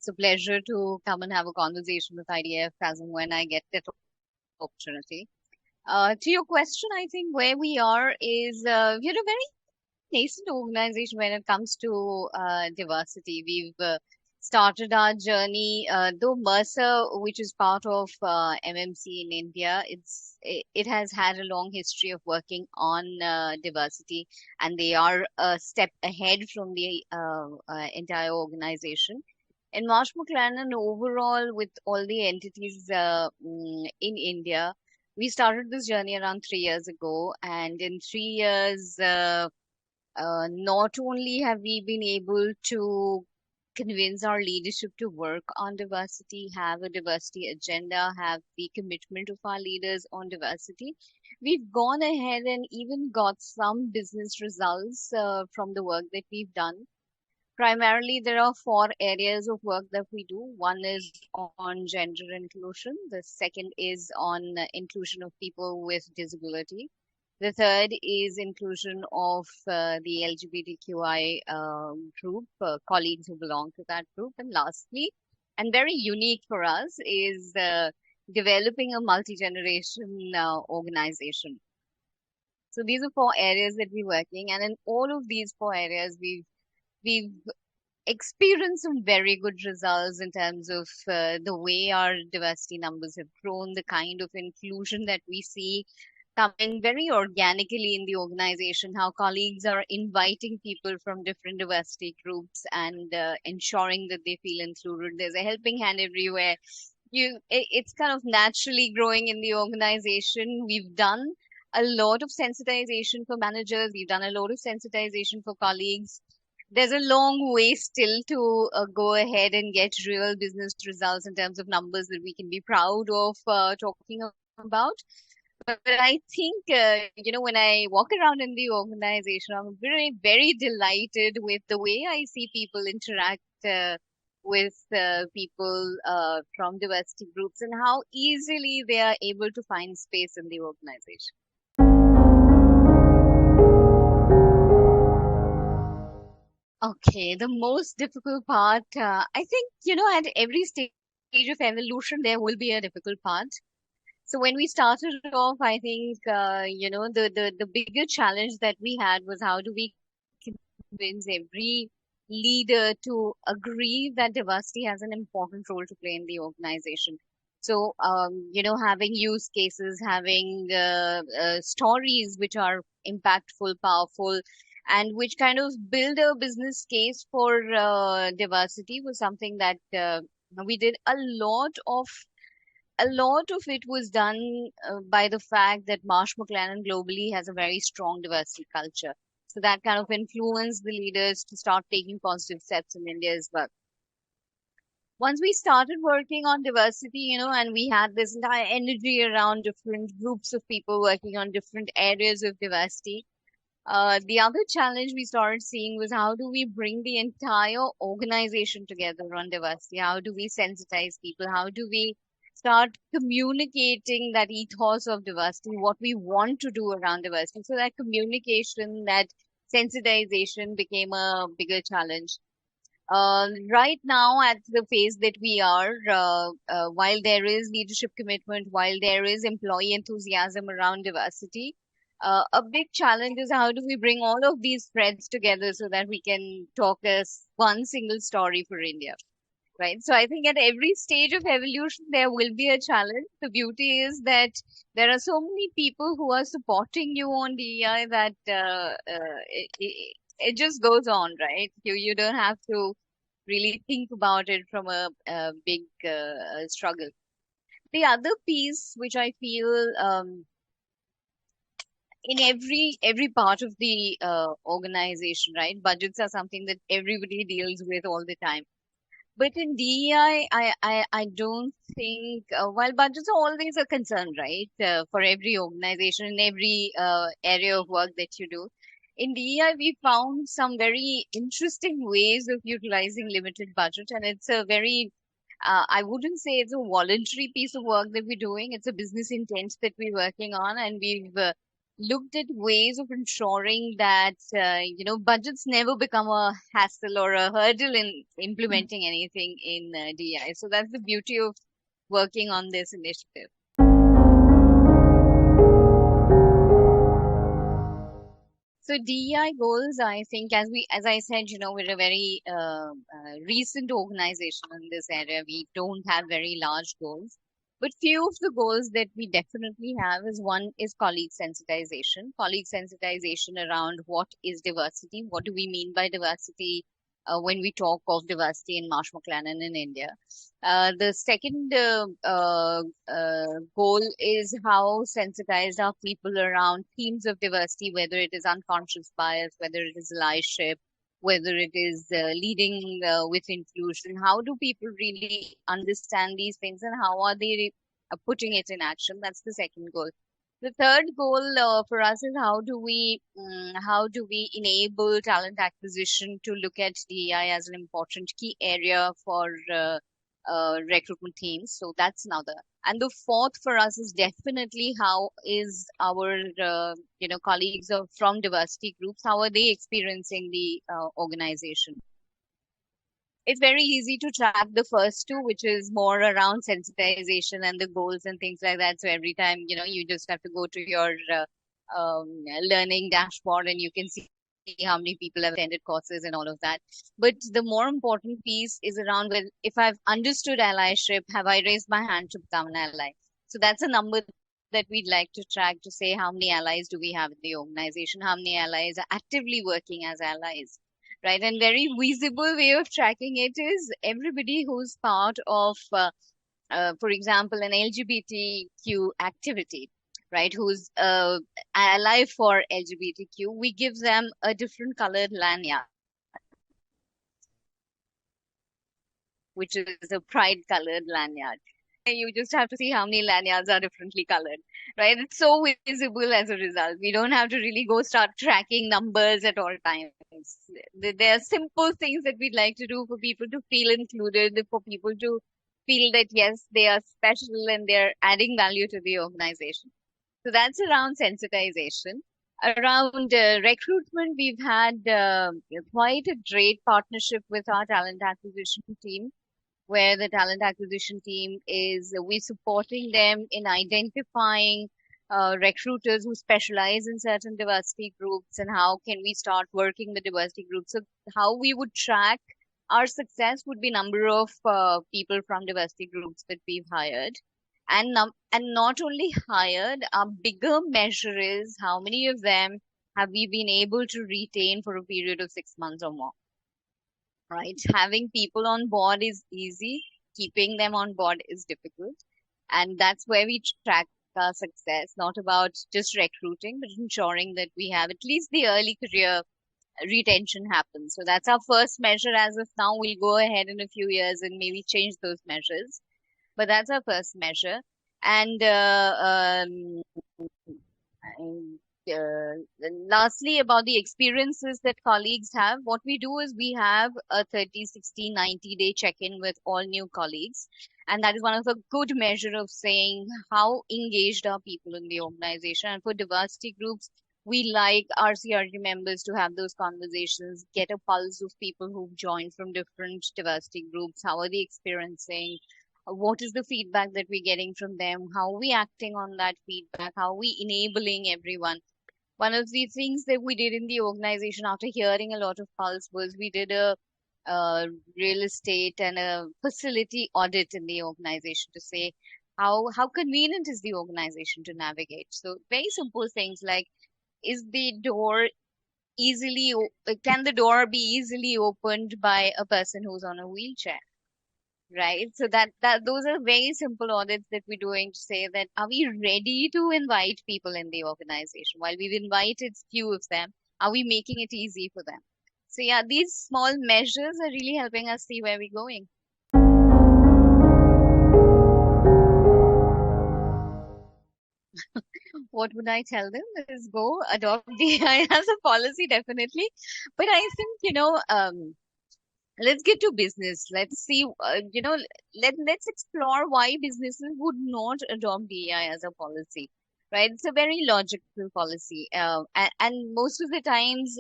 It's a pleasure to come and have a conversation with IDF as and when I get that opportunity. To your question, I think where we are is we're a very nascent organization when it comes to diversity. We've started our journey, though Mercer, which is part of MMC in India, it has had a long history of working on diversity, and they are a step ahead from the entire organization. In Marsh Mclennan, overall, with all the entities in India, we started this journey around 3 years ago, and in 3 years, not only have we been able to convince our leadership to work on diversity, have a diversity agenda, have the commitment of our leaders on diversity, we've gone ahead and even got some business results from the work that we've done. Primarily, there are four areas of work that we do. One is on gender inclusion. The second is on inclusion of people with disability. The third is inclusion of the LGBTQI group, colleagues who belong to that group. And lastly, and very unique for us, is developing a multi-generation organization. So these are four areas that we're working, and in all of these four areas, we've experienced some very good results in terms of the way our diversity numbers have grown, the kind of inclusion that we see coming very organically in the organization, how colleagues are inviting people from different diversity groups and ensuring that they feel included. There's a helping hand everywhere. It's kind of naturally growing in the organization. We've done a lot of sensitization for managers. We've done a lot of sensitization for colleagues. There's a long way still to go ahead and get real business results in terms of numbers that we can be proud of talking about. But I think, when I walk around in the organization, I'm very, very delighted with the way I see people interact with people from diversity groups and how easily they are able to find space in the organization. Okay, the most difficult part, I think, at every stage of evolution, there will be a difficult part. So when we started off, I think, the bigger challenge that we had was how do we convince every leader to agree that diversity has an important role to play in the organization. So, having use cases, having stories which are impactful, powerful, and which kind of build a business case for diversity was something that we did a lot of it was done by the fact that Marsh Mclennan globally has a very strong diversity culture. So that kind of influenced the leaders to start taking positive steps in India as well. Once we started working on diversity, and we had this entire energy around different groups of people working on different areas of diversity, the other challenge we started seeing was how do we bring the entire organization together on diversity? How do we sensitize people? How do we start communicating that ethos of diversity, what we want to do around diversity? So that communication, that sensitization became a bigger challenge. Right now, at the phase that we are, while there is leadership commitment, while there is employee enthusiasm around diversity, a big challenge is how do we bring all of these threads together so that we can talk as one single story for India, right? So I think at every stage of evolution, there will be a challenge. The beauty is that there are so many people who are supporting you on DEI that it just goes on, right? You don't have to really think about it from a big struggle. The other piece, which I feel in every part of the organization, right? Budgets are something that everybody deals with all the time. But in DEI, I don't think, while budgets are always a concern, right, for every organization in every area of work that you do. In DEI, we found some very interesting ways of utilizing limited budget, and it's a very, I wouldn't say it's a voluntary piece of work that we're doing. It's a business intent that we're working on, and we've looked at ways of ensuring that budgets never become a hassle or a hurdle in implementing anything in DI. So that's the beauty of working on this initiative. So DEI goals, I think, as I said, we're a very recent organization in this area. We don't have very large goals, but few of the goals that we definitely have is one is colleague sensitization around what is diversity, what do we mean by diversity when we talk of diversity in Marsh Mclennan in India. The second goal is how sensitized are people around themes of diversity, whether it is unconscious bias, whether it is allyship, whether it is leading with inclusion. How do people really understand these things and how are they putting it in action? That's the second goal. The third goal for us is how do we enable talent acquisition to look at DEI as an important key area for recruitment teams. So that's another. And the fourth for us is definitely how is our colleagues from diversity groups, how are they experiencing the organization? It's very easy to track the first two, which is more around sensitization and the goals and things like that. So every time, you just have to go to your learning dashboard and you can see how many people have attended courses and all of that. But the more important piece is around, well, if I've understood allyship, have I raised my hand to become an ally? So that's a number that we'd like to track to say how many allies do we have in the organization, how many allies are actively working as allies, right? And very visible way of tracking it is everybody who's part of, for example, an LGBTQ activity, right? Who's ally for LGBTQ, we give them a different colored lanyard, which is a pride colored lanyard. You just have to see how many lanyards are differently colored, right? It's so visible as a result. We don't have to really go start tracking numbers at all times. There are simple things that we'd like to do for people to feel included, for people to feel that, yes, they are special and they're adding value to the organization. So that's around sensitization. Around recruitment, we've had quite a great partnership with our talent acquisition team where the talent acquisition team is we supporting them in identifying recruiters who specialize in certain diversity groups and how can we start working with diversity groups. So how we would track our success would be number of people from diversity groups that we've hired. And not only hired, a bigger measure is how many of them have we been able to retain for a period of 6 months or more, right? Having people on board is easy, keeping them on board is difficult. And that's where we track our success, not about just recruiting, but ensuring that we have at least the early career retention happens. So that's our first measure as of now. We'll go ahead in a few years and maybe change those measures. But that's our first measure. And lastly, about the experiences that colleagues have, what we do is we have a 30, 60, 90-day check-in with all new colleagues. And that is one of the good measure of saying how engaged are people in the organization. And for diversity groups, we like our CRG members to have those conversations, get a pulse of people who've joined from different diversity groups. How are they experiencing? What is the feedback that we're getting from them? How are we acting on that feedback? How are we enabling everyone? One of the things that we did in the organization after hearing a lot of pulse was we did a real estate and a facility audit in the organization to say how convenient is the organization to navigate. So very simple things like, is the door can the door be easily opened by a person who's on a wheelchair? Right. So that those are very simple audits that we're doing to say that are we ready to invite people in the organization? While we've invited few of them, are we making it easy for them? So yeah, these small measures are really helping us see where we're going. What would I tell them? Is go adopt DI as a policy, definitely. But I think, let's get to business. Let's see, let's explore why businesses would not adopt DEI as a policy, right? It's a very logical policy. And most of the times,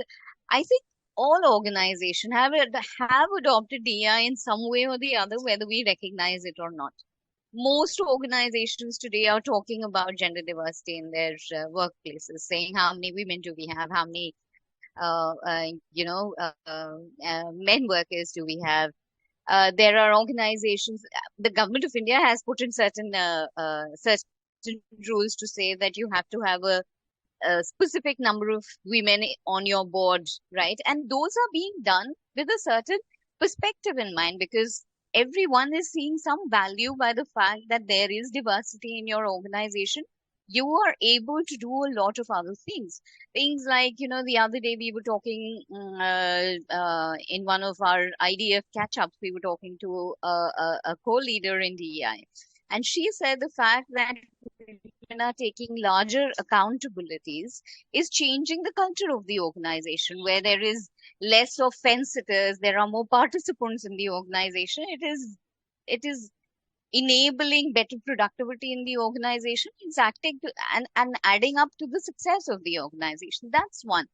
I think all organizations have adopted DEI in some way or the other, whether we recognize it or not. Most organizations today are talking about gender diversity in their workplaces, saying how many women do we have, how many men workers do we have. There are organizations. The government of India has put in certain rules to say that you have to have a specific number of women on your board, right? And those are being done with a certain perspective in mind, because everyone is seeing some value by the fact that there is diversity in your organization. You are able to do a lot of other things. Things like, the other day we were talking in one of our IDF catch-ups, we were talking to a co-leader in DEI. And she said the fact that women are taking larger accountabilities is changing the culture of the organization, where there is less of fence sitters, there are more participants in the organization. It is enabling better productivity in the organization. It's acting to, and adding up to the success of the organization. That's one.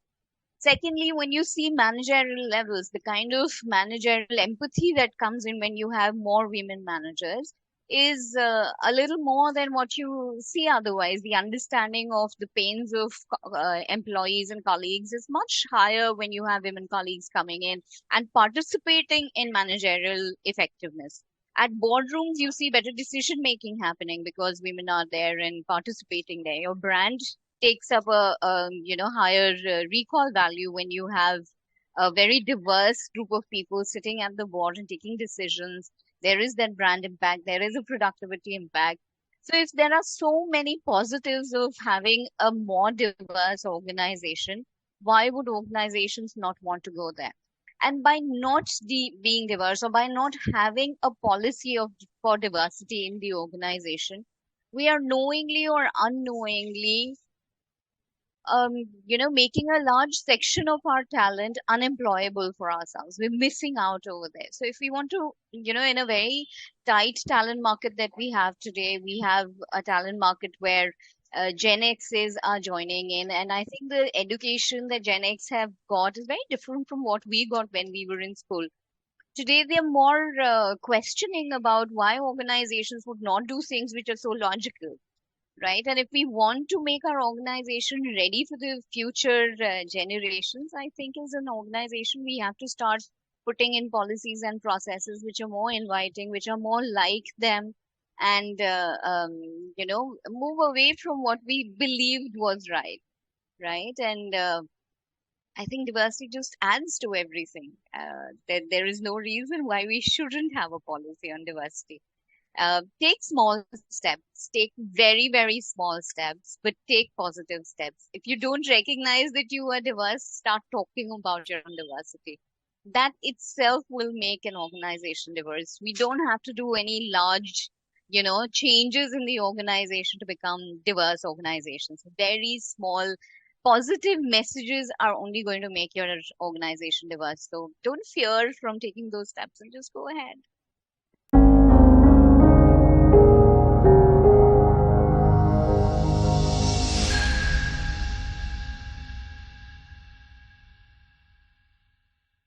Secondly, when you see managerial levels, the kind of managerial empathy that comes in when you have more women managers is a little more than what you see otherwise. The understanding of the pains of employees and colleagues is much higher when you have women colleagues coming in and participating in managerial effectiveness. At boardrooms, you see better decision making happening because women are there and participating there. Your brand takes up a higher recall value when you have a very diverse group of people sitting at the board and taking decisions. There is that brand impact, there is a productivity impact. So if there are so many positives of having a more diverse organization, why would organizations not want to go there? And by not being diverse, or by not having a policy for diversity in the organization, we are knowingly or unknowingly making a large section of our talent unemployable for ourselves. We're missing out over there. So if we want to, in a very tight talent market that we have today, we have a talent market where Gen X's are joining in. And I think the education that Gen X have got is very different from what we got when we were in school. Today, they're more questioning about why organizations would not do things which are so logical, right? And if we want to make our organization ready for the future generations, I think as an organization, we have to start putting in policies and processes which are more inviting, which are more like them, and move away from what we believed was right, right? And I think diversity just adds to everything. There is no reason why we shouldn't have a policy on diversity. Take small steps, take very, very small steps, but take positive steps. If you don't recognize that you are diverse, start talking about your own diversity. That itself will make an organization diverse. We don't have to do any large, changes in the organization to become diverse organizations. Very small positive messages are only going to make your organization diverse. So don't fear from taking those steps and just go ahead.